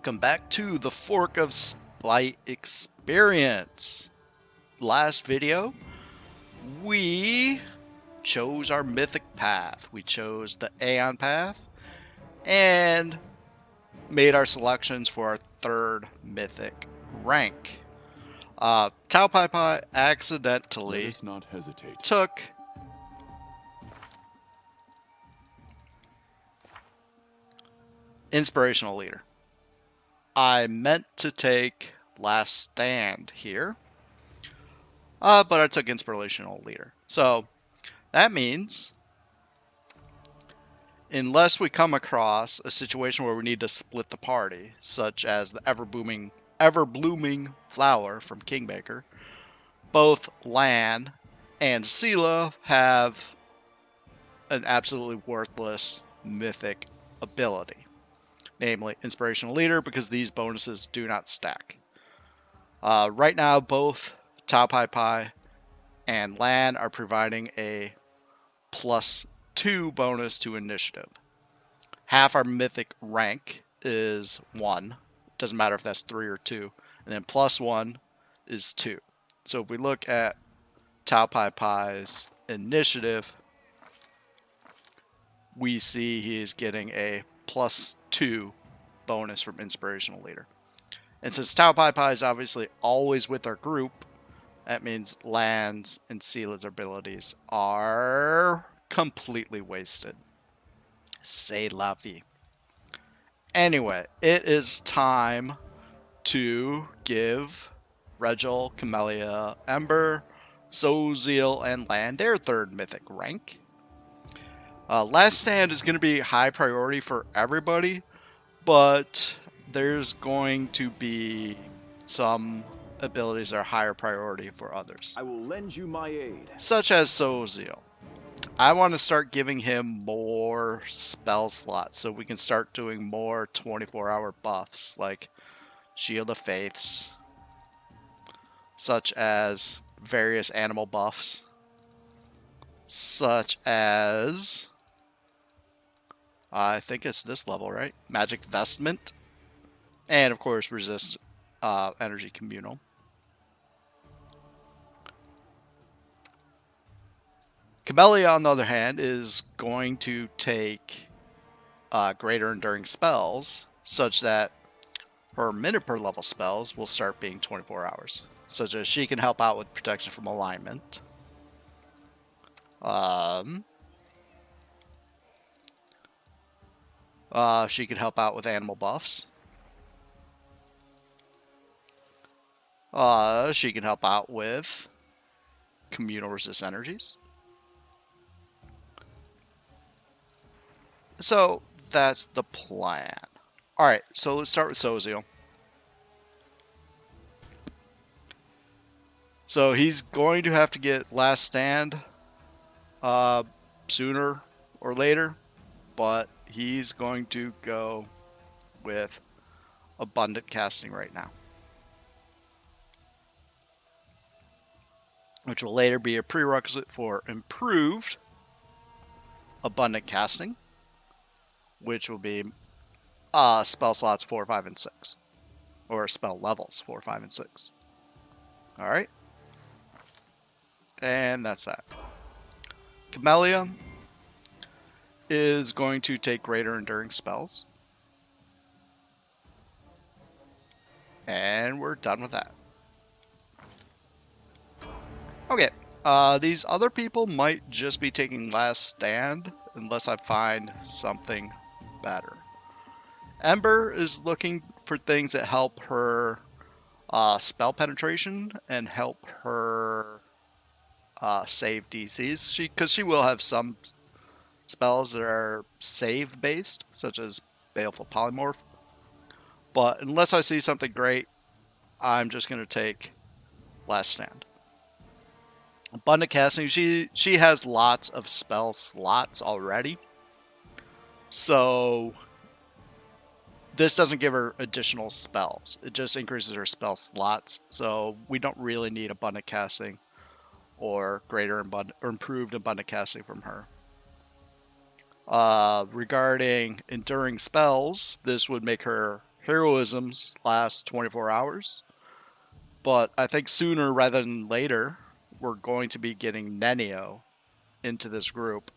Welcome back to the ForkOfSpite experience. Last video, we chose our mythic path. We chose the Aeon path and made our selections for our third mythic rank. Tao Pai Pai accidentally took Inspirational Leader. I meant to take Last Stand here, but I took Inspirational Leader. So that means, unless we come across a situation where we need to split the party, such as the ever-blooming flower from Kingmaker, both Lann and Sela have an absolutely worthless mythic ability. Namely, Inspirational Leader, because these bonuses do not stack. Right now, both Tao Pai Pai and Lann are providing a +2 bonus to initiative. Half our mythic rank is 1. Doesn't matter if that's 3 or 2. And then +1 is 2. So if we look at Tao Pai Pai's initiative, we see he is getting a +2 bonus from Inspirational Leader. And since Tao Pai Pai is obviously always with our group, that means Lann's and Sela's abilities are completely wasted. C'est la vie. Anyway, it is time to give Regill, Camellia, Ember, Sosiel, and Lann their third mythic rank. Last Stand is going to be high priority for everybody, but there's going to be some abilities that are higher priority for others. I will lend you my aid. Such as Sosiel. I want to start giving him more spell slots so we can start doing more 24-hour buffs like Shield of Faiths, such as various animal buffs, such as I think it's this level, right? Magic Vestment. And, of course, Resist Energy Communal. Camellia, on the other hand, is going to take greater enduring spells, such that her minute per level spells will start being 24 hours. Such as she can help out with protection from alignment. She can help out with animal buffs. She can help out with communal resist energies. So that's the plan. Alright, so let's start with Sosiel. So he's going to have to get Last Stand sooner or later, but he's going to go with Abundant Casting right now, which will later be a prerequisite for improved Abundant Casting, which will be spell slots 4, 5, and 6. Or spell levels 4, 5, and 6. Alright. And that's that. Camellia is going to take greater enduring spells. And we're done with that. Okay. These other people might just be taking Last Stand unless I find something better. Ember is looking for things that help her spell penetration and help her save DCs. Because she will have some spells that are save based, such as Baleful Polymorph. But unless I see something great, I'm just going to take Last Stand. Abundant Casting, she has lots of spell slots already. So this doesn't give her additional spells. It just increases her spell slots. So we don't really need Abundant Casting or greater or improved Abundant Casting from her. Regarding enduring spells, this would make her heroisms last 24 hours. But I think sooner rather than later, we're going to be getting Nenio into this group.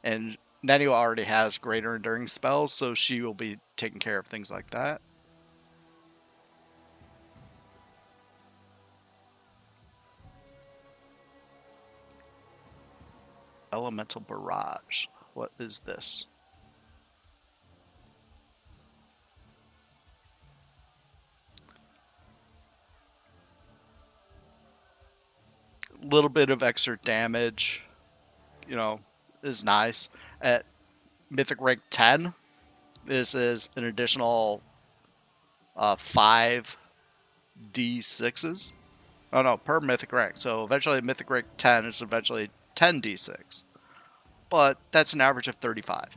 And Nenio already has greater enduring spells, so she will be taking care of things like that. Elemental Barrage. What is this? Little bit of extra damage, you know, is nice. At Mythic rank 10, this is an additional 5 D6s. Oh no, per Mythic rank. So eventually Mythic rank 10 is eventually 10 D6. But that's an average of 35.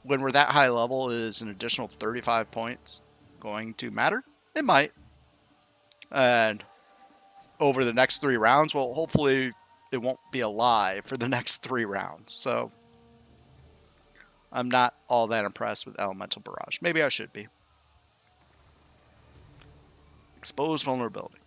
When we're that high level, is an additional 35 points going to matter? It might. And over the next 3 rounds, well, hopefully it won't be alive for the next 3 rounds. So I'm not all that impressed with Elemental Barrage. Maybe I should be. Exposed Vulnerability.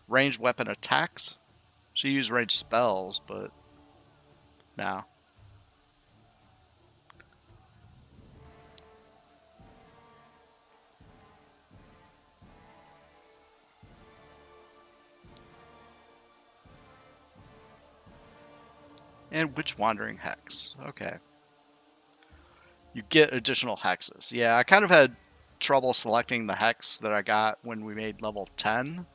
Ranged weapon attacks. She used ranged spells, but no. And Witch Wandering Hex. Okay. You get additional hexes. Yeah, I kind of had trouble selecting the hex that I got when we made level 10.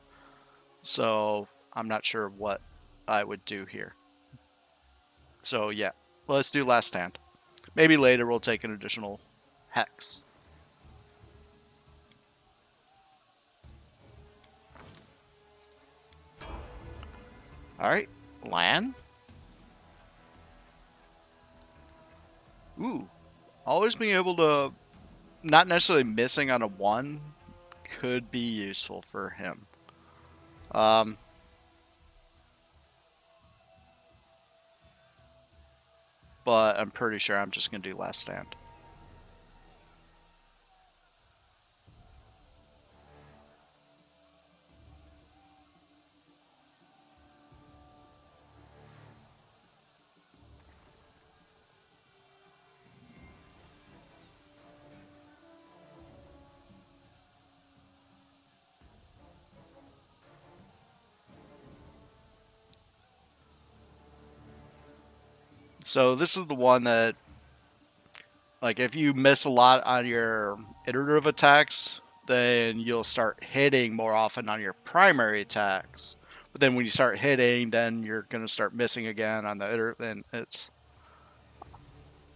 So I'm not sure what I would do here. So yeah, let's do Last Stand. Maybe later we'll take an additional hex. Alright, Lann. Ooh, always being able to, not necessarily missing on a 1, could be useful for him. But I'm pretty sure I'm just going to do Last Stand. So this is the one that, like, if you miss a lot on your iterative attacks, then you'll start hitting more often on your primary attacks. But then when you start hitting, then you're going to start missing again on the iterative, and it's,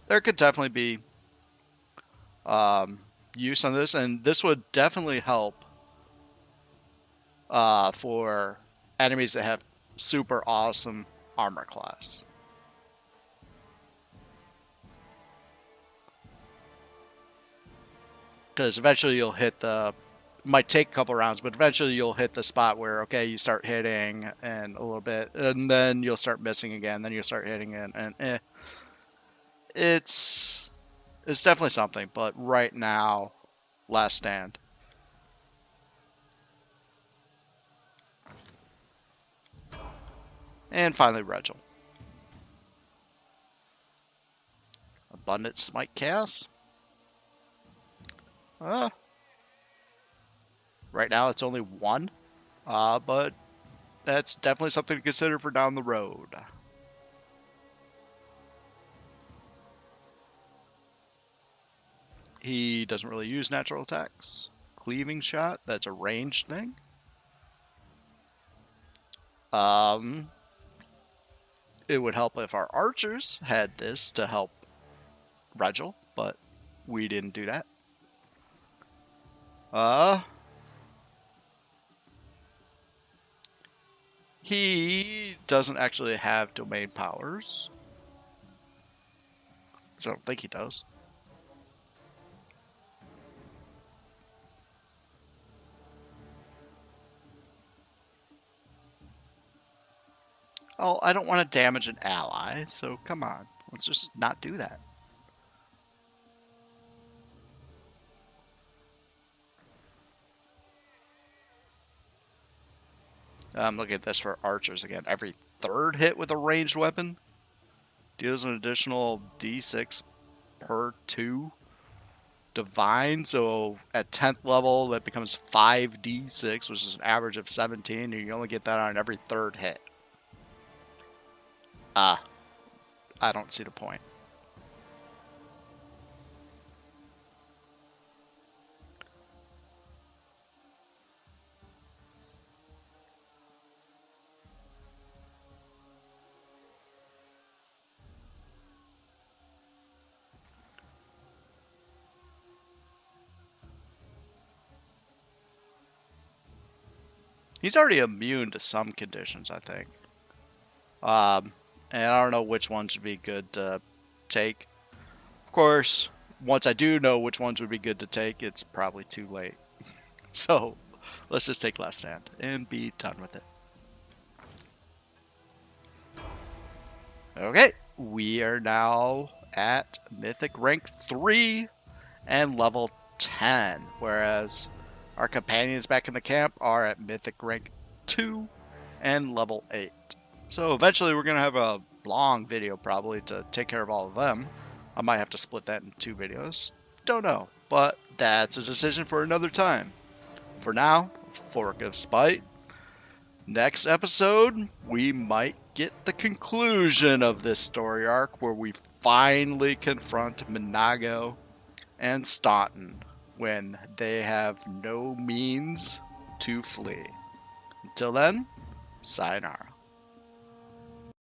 there could definitely be use on this, and this would definitely help for enemies that have super awesome armor class. Because eventually you'll hit the, might take a couple rounds, but eventually you'll hit the spot where, okay, you start hitting and a little bit, and then you'll start missing again, then you'll start hitting and it's definitely something. But right now, Last Stand. And finally, Regill. Abundant Smite Chaos. Right now it's only 1, but that's definitely something to consider for down the road. He doesn't really use natural attacks. Cleaving Shot, that's a ranged thing. It would help if our archers had this to help Regill, but we didn't do that. He doesn't actually have domain powers, so I don't think he does. Oh, I don't want to damage an ally, so come on. Let's just not do that. I'm looking at this for archers again. Every third hit with a ranged weapon deals an additional d6 per 2 divine. So at 10th level, that becomes 5d6, which is an average of 17. And you only get that on every third hit. I don't see the point. He's already immune to some conditions, I think. And I don't know which ones would be good to take. Of course, once I do know which ones would be good to take, it's probably too late. So let's just take Last Stand and be done with it. Okay, we are now at Mythic rank 3 and level 10, whereas our companions back in the camp are at Mythic rank 2 and level 8. So eventually we're going to have a long video probably to take care of all of them. I might have to split that in 2 videos. Don't know, but that's a decision for another time. For now, ForkOfSpite. Next episode, we might get the conclusion of this story arc where we finally confront Minago and Staunton when they have no means to flee. Until then, sayonara.